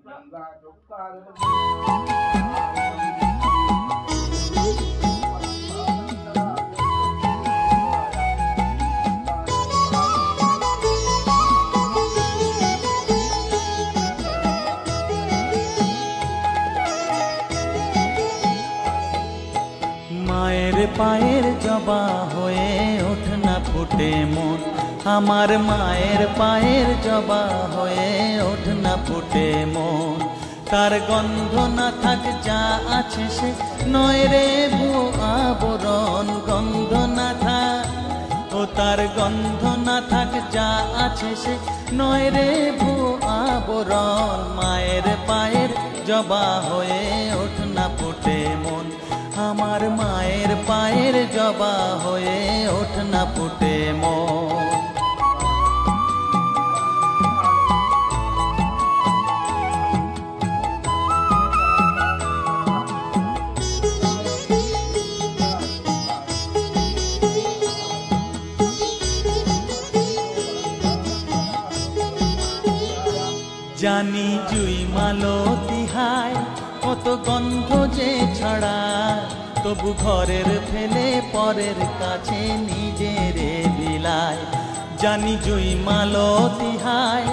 মায়ের পায়ের জবা হয়ে ওঠ না ফুটে মন, আমার মায়ের পায়ের জবা হয়ে ওঠ না ফুটে মন। তার গন্ধ না থাক যা আছে সে নয় রে ভুয়ো আবরণ, গন্ধ না থাক ও তার গন্ধ না থাক যা আছে সে নয় রে ভুয়ো আবরণ। মায়ের পায়ের জবা হয়ে ওঠ না ফুটে মন, আমার মায়ের পায়ের জবা হয়ে ওঠ না ফুটে মন। জানি জুই মালতী হায় কত গন্ধ যে ছড়ায়, তবু ঘরের ফেলে পরের কাছে নিজেরে বিলায়। জানি জুই মালতী হায়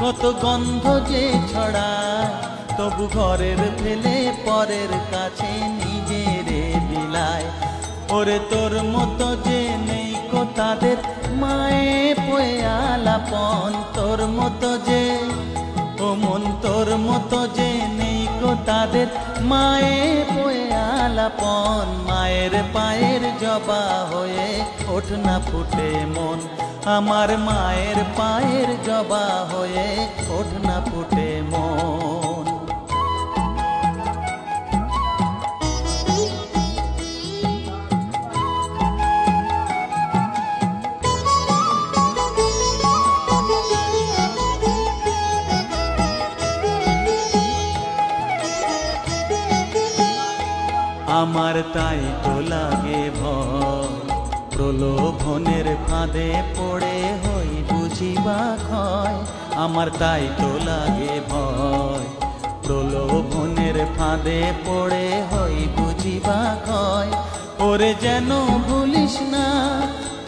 কত গন্ধ যে ছড়ায়, তবু ঘরের ফেলে পরের কাছে নিজেরে বিলায়। ওরে তোর মতো যে নেই কো তাদের মায়ে পয়ে আলাপন, তোর মতো যে ও মন তোর মতো যে নেই গো তাদের মায়ে পয়ে আলাপন। মায়ের পায়ের জবা হয়ে ওঠ না ফুটে মন, আমার মায়ের পায়ের জবা হয়ে ওঠ না ফুটে মন। আমার তাই তো লাগে ভয়, প্রলোভনের ফাঁদে পড়ে হই বুঝিবা ক্ষয়। আমার তাই তো লাগে ভয়, প্রলোভনের ফাঁদে পড়ে হই বুঝিবা ক্ষয়। ওরে যেন ভুলিস না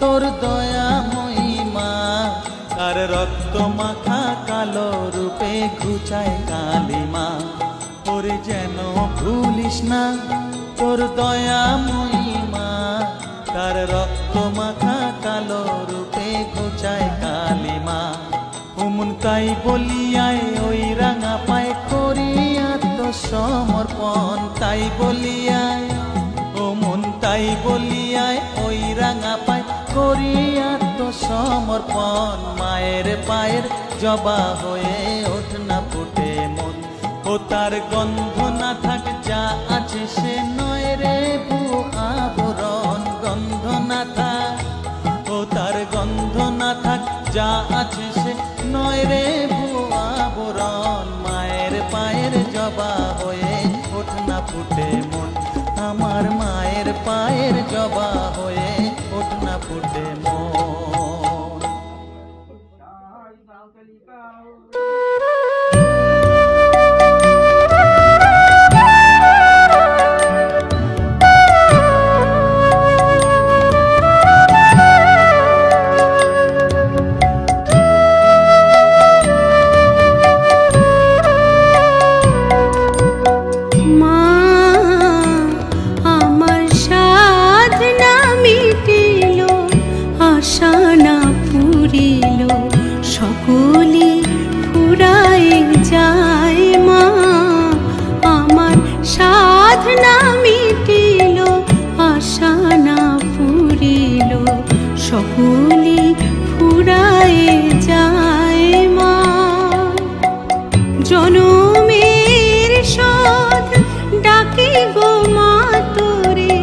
তোর দয়া মহিমা, তার রক্ত মাখা কালো রূপে ঘুচায় কালিমা। ওরে যেন ভুলিস না তোর দয়া মহিমা, তার রক্ত মাখা কালো রূপে ঘুচায় কালিমা। উমন তাই বলিয়ায় ওই রাঙা পায় করি আত্মসমর্পণ, তাই বলিয়ায় ও মন তাই বলিয়ায় ওই রাঙা পায় করি আত্মসমর্পণ। মায়ের পায়ের জবা হয়ে ওঠ না ফুটে মন, ও তার গন্ধ না থাক যা আছে সে নয় রে ভুয়ো আবরণ, গন্ধ না থাক ও তার গন্ধ না থাক যা আছে সে নয় রে ভুয়ো আবরণ। মায়ের পায়ের জবা হয়ে ওঠ না ফুটে মন, আমার মায়ের পায়ের জবা হয়ে ওঠ না ফুটে মন। সকলি ফুরায়ে যায় মা, জনমের শোধ ডাকি গো মা তোরে,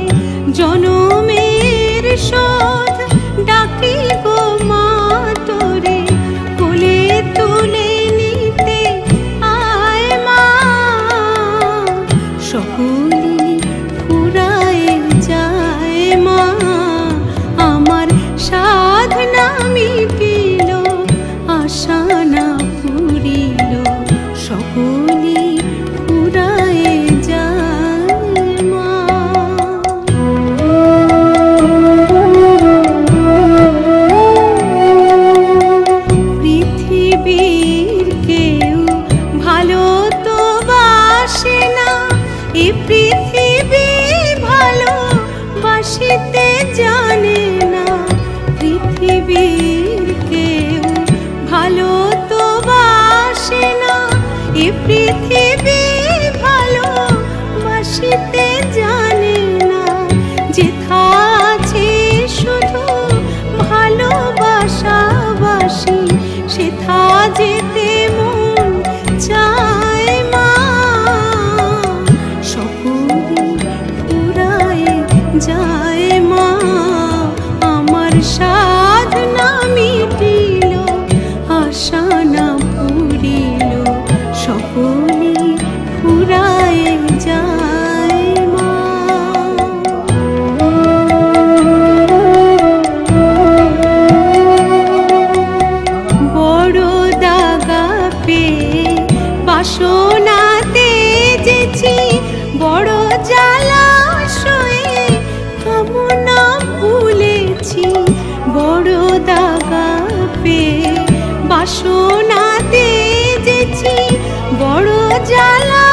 জনমের শোধ ডাকি গো মা তোরে, কোলে তুলে নিতে আয় মা। সকলি ফুরায়ে যায় মা, আমার সাধনা মিটিল, আশা না ফুরিল, সকল সকলি ফুরায়ে যায় মা। পৃথিবীর কেউ ভালো তো বাসে না, এ পৃথিবী ভালো বাসিতে জানে না। পৃথিবীর কেউ ভালো তো বাসে না, এ পৃথিবী ভালো বাসিতে জানে না। যেথা আছে শুধু ভালোবাসাবাসি, সেথা যেতে মন চায় মা। সকলে ফুরায়ে যায় মা, আমার সাধনা মিটিল, আশা না পুরিল, সকলে ফুরায়ে যায় মা। বড় দাগা পেয়ে বাসনাতে যেছি, বড় জ্বালাশয়ে কামনা ভুলেছি। বড় দাগা পেয়ে বাসনাতে যেছি, বড় জ্বালা